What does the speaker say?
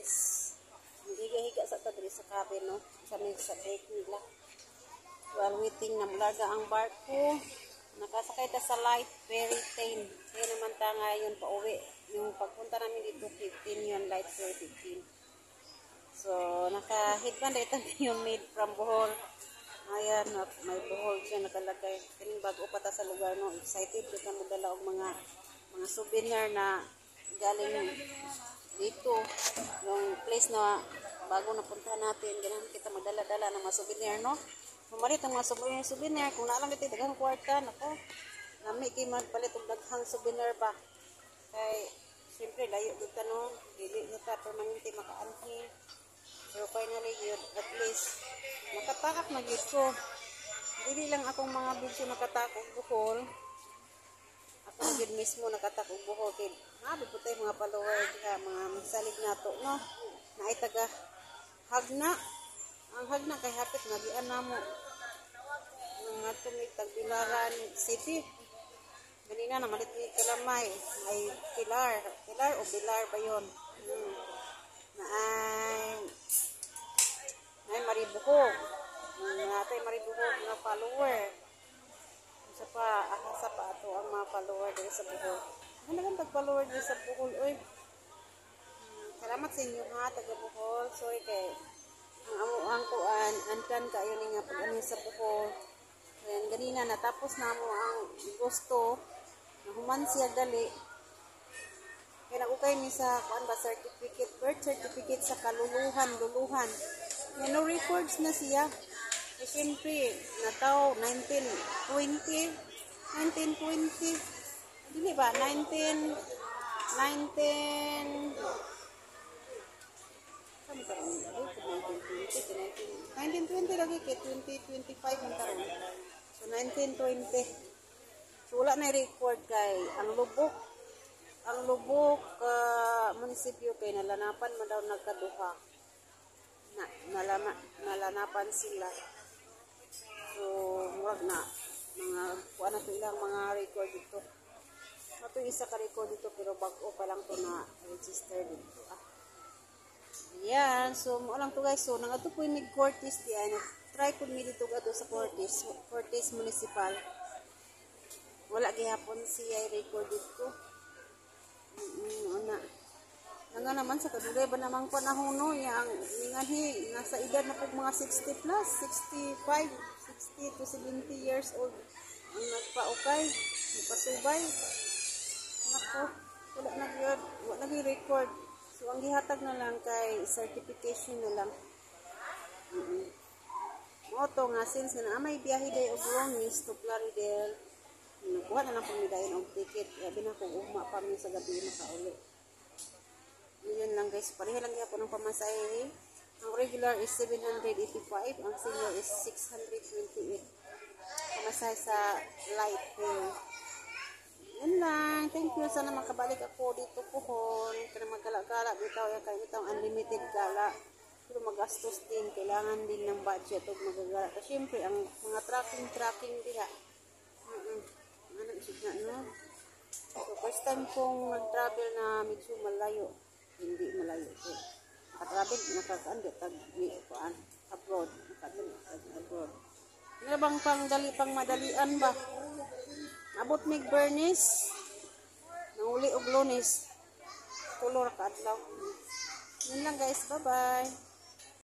guys. Higa-higa sa tadri sa cabin, no? Sa break nila. While waiting na mulaga ang barko, nakasakay ta sa light ferry train. Kaya naman ta ngayon pa uwi. Yung pagpunta namin dito 15 yun, light ferry 15. So, naka-headband ito yung made from Bohol. Ayan, may Bohol siya nakalagay. Kaning bago pa ta sa lugar, no? Excited kita mo dala og mga souvenir na galing dito. Yung place na bago na punta natin, ganun kita magdala-dala ng mga souvenir, no? Pumalit ang mga souvenir, kung naalang dito, daghang kwarta, nako. Nami kay magpalit og daghang souvenir ba. Kay, siyempre, layo dito, no? Dili nita, permanente makaanhi. So, finally, yun, at least, nakatakak na yun ko. Dili lang akong mga video nakatakog Bohol. Ako na yun mismo nakatakog Bohol. Kaya, habi po tayo mga followers, mga salig na to, no? Na ay taga Hagna. Ang Hagna kay hapit nagian na mo. Mga tumig Tagbilaran City. Ganina na malit ni Kalamay. Ay Pilar. Pilar o Bilar ba yun? Na ay Maribuhog. Natay Maribuhog na follower. Isa pa, ahasa pa ato ang mga follower dito sa Bohol. Ano naman pag-follower dito sa Bohol, oy? Salamat sa inyo ha, taga Bohol. Sorry kay ang amuang kuan, antan kayo ni nga pag-ano sa Bohol. Then, ganina natapos na mo ang gusto. Nahuman siya dali. Kaya nagukay ni sa kuan ba certificate, birth certificate sa luluhan. Yan no records na siya. E siyempre, nataw 1920. Dili ba? 1920 lagi kay 2025 man karon. So 1920. So wala na record kay ang lubok munisipyo kay nalanapan man daw nagkaduha. Nalanapan sila. So murag na mga kuan na to ilang mga record dito. Ato isa ka record dito pero bag-o pa lang to na register dito. Ayan, so mo lang to guys. So nang ato po yung Cortez diyan, try po mi dito ato sa Cortez Municipal. Wala gihapon siya record dito. Ana. Nga naman sa kadugay ba namang panahon no, yang nganhi nasa edad na po mga 60 plus, 65, 60 to 70 years old ang nagpaukay, nagpasubay. Nako, wala na record. So, ang gihatag na lang kay certification na lang. Moto nga, since na may biyahe day og Ronis to Plaridel, nakuha na lang pamidayon og ticket. Yabi na kung ugma pa mi sa gabi makauli. Yun lang guys, pareha lang yapon ng pamasahe. Ang regular is 785, ang senior is 628. Pamasahe sa light fare. Yan lang. Thank you. Sana makabalik ako dito pohon. Kaya magkala-gala. Bitaw yan kayo. Bitaw unlimited gala. Pero magastos din. Kailangan din ng budget o magagala. Kasi syempre, ang mga tracking diha. Ano isigna, no? So, first time kong nag-travel na medyo malayo. Hindi malayo ito. Nakatravel, nakakaandit. Abroad. Abroad. Ano bang pang madalian ba? Abot mig Bernice, nanguli og Lunes, tulor ka adlaw. Yun lang guys, bye bye.